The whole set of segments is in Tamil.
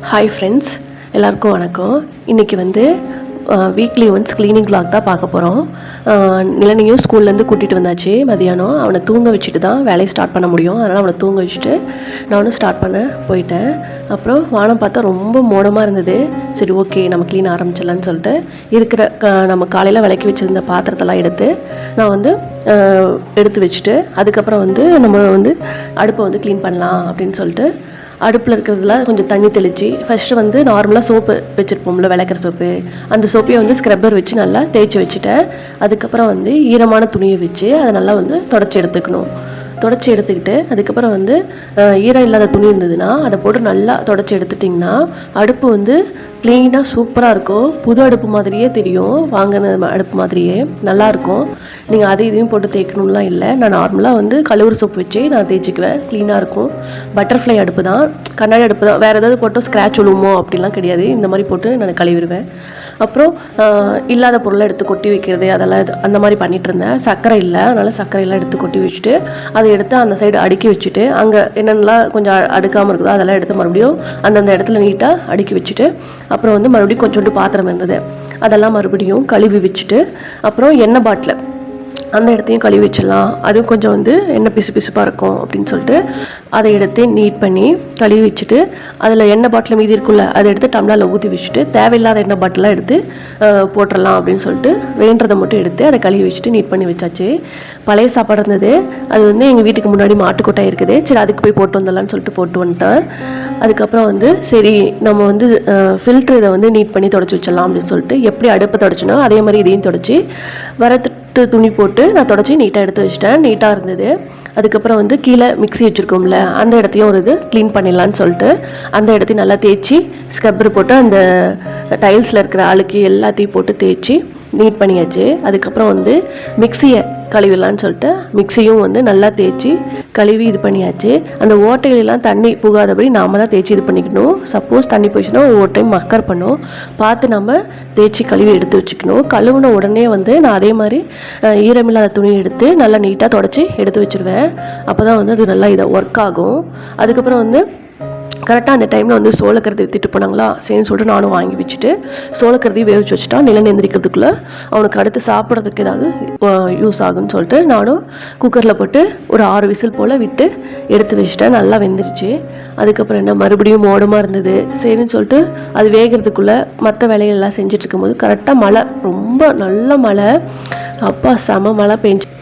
ஹாய் ஃப்ரெண்ட்ஸ், எல்லாருக்கும் வணக்கம். இன்றைக்கி வீக்லி ஒன்ஸ் க்ளீனிங் vlog தான் பார்க்க போகிறோம். நிலனையும் ஸ்கூல்லேருந்து கூட்டிகிட்டு வந்தாச்சு. மதியானம் அவனை தூங்க வச்சுட்டு தான் வேலையை ஸ்டார்ட் பண்ண முடியும். அதனால் அவனை தூங்க வச்சுட்டு நானும் ஸ்டார்ட் பண்ண போயிட்டேன். அப்புறம் வானம் பார்த்தா ரொம்ப மோடமாக இருந்தது. சரி, ஓகே, நம்ம க்ளீன் ஆரம்பிச்சிடலான்னு சொல்லிட்டு இருக்கிற நம்ம காலையில் விளக்கி வச்சுருந்த பாத்திரத்தெல்லாம் எடுத்து நான் எடுத்து வச்சுட்டு அதுக்கப்புறம் நம்ம அடுப்பை க்ளீன் பண்ணலாம் அப்படின்னு சொல்லிட்டு அடுப்பில் இருக்கிறதுலாம் கொஞ்சம் தண்ணி தெளித்து ஃபஸ்ட்டு நார்மலாக சோப்பு வச்சுருப்போம்ல, விளக்குற சோப்பு, அந்த சோப்பையை ஸ்க்ரப்பர் வச்சு நல்லா தேய்ச்சி வச்சுட்டேன். அதுக்கப்புறம் ஈரமான துணியை வச்சு அதை நல்லா தொடச்சி எடுத்துக்கணும். தொடச்சி எடுத்துக்கிட்டு அதுக்கப்புறம் ஈரம் இல்லாத துணி இருந்ததுன்னா அதை போட்டு நல்லா தொடச்சி எடுத்துட்டிங்கன்னா அடுப்பு க்ளீனாக சூப்பராக இருக்கும். புது அடுப்பு மாதிரியே தெரியும், வாங்கின அடுப்பு மாதிரியே நல்லாயிருக்கும். நீங்கள் அதை இதையும் போட்டு தேய்க்கணும்லாம் இல்லை. நான் நார்மலாக கழுவுற சோப்பு வச்சு நான் தேய்ச்சிக்குவேன், க்ளீனாக இருக்கும். பட்டர்ஃப்ளை அடுப்பு தான், கண்ணாடி அடுப்பு தான். வேறு ஏதாவது போட்டு ஸ்க்ராட்ச் விழுவுமோ அப்படிலாம் கிடையாது. இந்த மாதிரி போட்டு நான் கழுவிடுவேன். அப்புறம் இல்லாத பொருளை எடுத்து கொட்டி வைக்கிறது அதெல்லாம் அந்த மாதிரி பண்ணிகிட்டு இருந்தேன். சர்க்கரை இல்லை, அதனால் சர்க்கரையெல்லாம் எடுத்து கொட்டி வச்சுட்டு அதை எடுத்து அந்த சைடு அடுக்கி வச்சுட்டு அங்கே என்னென்னலாம் கொஞ்சம் அடுக்காமல் இருக்குதோ அதெல்லாம் எடுத்து மறுபடியும் அந்தந்த இடத்துல நீட்டாக அடுக்கி வச்சுட்டு அப்புறம் மறுபடியும் கொஞ்சோண்டு பாத்திரம் இருந்தது, அதெல்லாம் மறுபடியும் கழுவி வச்சுட்டு அப்புறம் எண்ணெய் பாட்டில் அந்த இடத்தையும் கழுவி வச்சிடலாம். அதுவும் கொஞ்சம் எண்ணெய் பிசுப்பாக இருக்கும் அப்படின்னு சொல்லிட்டு அதை எடுத்து நீட் பண்ணி கழுவி வச்சுட்டு அதில் எண்ணெய் பாட்டில் மீதி இருக்குல்ல அதை எடுத்து டம்ளரில் ஊற்றி வச்சுட்டு தேவையில்லாத எண்ணெய் பாட்டிலாம் எடுத்து போட்டுடலாம் அப்படின்னு சொல்லிட்டு வேண்டதை மட்டும் எடுத்து அதை கழுவி வச்சுட்டு நீட் பண்ணி வச்சாச்சு. பழைய சாப்பாடு இருந்தது, அது எங்கள் வீட்டுக்கு முன்னாடி மாட்டுக்கொட்டாய் இருக்குது. சரி, அதுக்கு போய் போட்டு வந்துடலான்னு சொல்லிட்டு போட்டு வந்துட்டேன். அதுக்கப்புறம் சரி நம்ம ஃபில்ட்ரு இதை நீட் பண்ணி தொடச்சி வச்சிடலாம் அப்படின்னு சொல்லிட்டு எப்படி அடுப்பை தொடச்சினோ அதே மாதிரி இதையும் தொடச்சி துணி போட்டு நான் தொடச்சி நீட்டாக எடுத்து வச்சிட்டேன். நீட்டாக இருந்தது. அதுக்கப்புறம் கீழே மிக்ஸி வச்சுருக்கோம்ல அந்த இடத்தையும் க்ளீன் பண்ணிடலான்னு சொல்லிட்டு அந்த இடத்தையும் நல்லா தேய்ச்சி ஸ்க்ரப்பர் போட்டு அந்த டைல்ஸில் இருக்கிற அழுக்கு எல்லாத்தையும் போட்டு தேய்ச்சி நீட் பண்ணியாச்சு. அதுக்கப்புறம் மிக்ஸியை கழுவிடலான்னு சொல்லிட்டு மிக்ஸியும் நல்லா தேய்ச்சி கழுவி இது பண்ணியாச்சு. அந்த ஓட்டையிலலாம் தண்ணி புகாதபடி நாம் தான் தேய்ச்சி இது பண்ணிக்கணும். சப்போஸ் தண்ணி போயிடுச்சுன்னா ஒவ்வொரு டைம் மக்கர் பண்ணும், பார்த்து நம்ம தேய்ச்சி கழுவி எடுத்து வச்சுக்கணும். கழுவுன உடனே நான் அதே மாதிரி ஈரமில்லாத துணி எடுத்து நல்லா நீட்டாக தொடச்சி எடுத்து வச்சுருவேன். அப்போ தான் அது நல்லா இதை ஒர்க் ஆகும். அதுக்கப்புறம் கரெக்டாக அந்த டைமில் சோளக்கருதி வித்துட்டு போனாங்களா, சரின்னு சொல்லிட்டு நானும் வாங்கி வச்சுட்டு சோளக்கருதியும் வேவிச்சு வச்சுட்டா நிலன் எந்திரிக்கிறதுக்குள்ளே அவனுக்கு அடுத்து சாப்பிட்றதுக்கு ஏதாவது யூஸ் ஆகுன்னு சொல்லிட்டு நானும் குக்கரில் போட்டு ஒரு 6 விசில் போல் விட்டு எடுத்து வச்சுட்டேன். நல்லா வெந்துருச்சு. அதுக்கப்புறம் என்ன மறுபடியும் மோடமாக இருந்தது. சரின்னு சொல்லிட்டு அது வேகிறதுக்குள்ளே மற்ற வேலைகள்லாம் செஞ்சுட்டு போது கரெக்டாக மழை, ரொம்ப நல்ல மழை, அப்பா செம மழை பெஞ்சு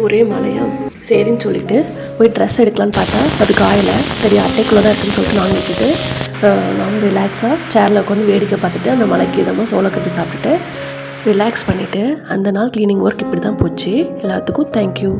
ஒரே மழையா. சரின்னு சொல்லிட்டு போய் ட்ரெஸ் எடுக்கலான்னு பார்த்தா அது காயலை. சரி, அட்டைக்குள்ளே தான் இருக்குன்னு சொல்லிட்டு நான் வச்சுட்டு நானும் ரிலாக்ஸாக சேரில் உட்காந்து வேடிக்கை பார்த்துட்டு அந்த மலைக்கு இதமாக சோளக்கட்டி சாப்பிட்டுட்டு ரிலாக்ஸ் பண்ணிவிட்டு அந்த நாள் க்ளீனிங் ஒர்க் இப்படி தான் போச்சு. எல்லாத்துக்கும் தேங்க்யூ.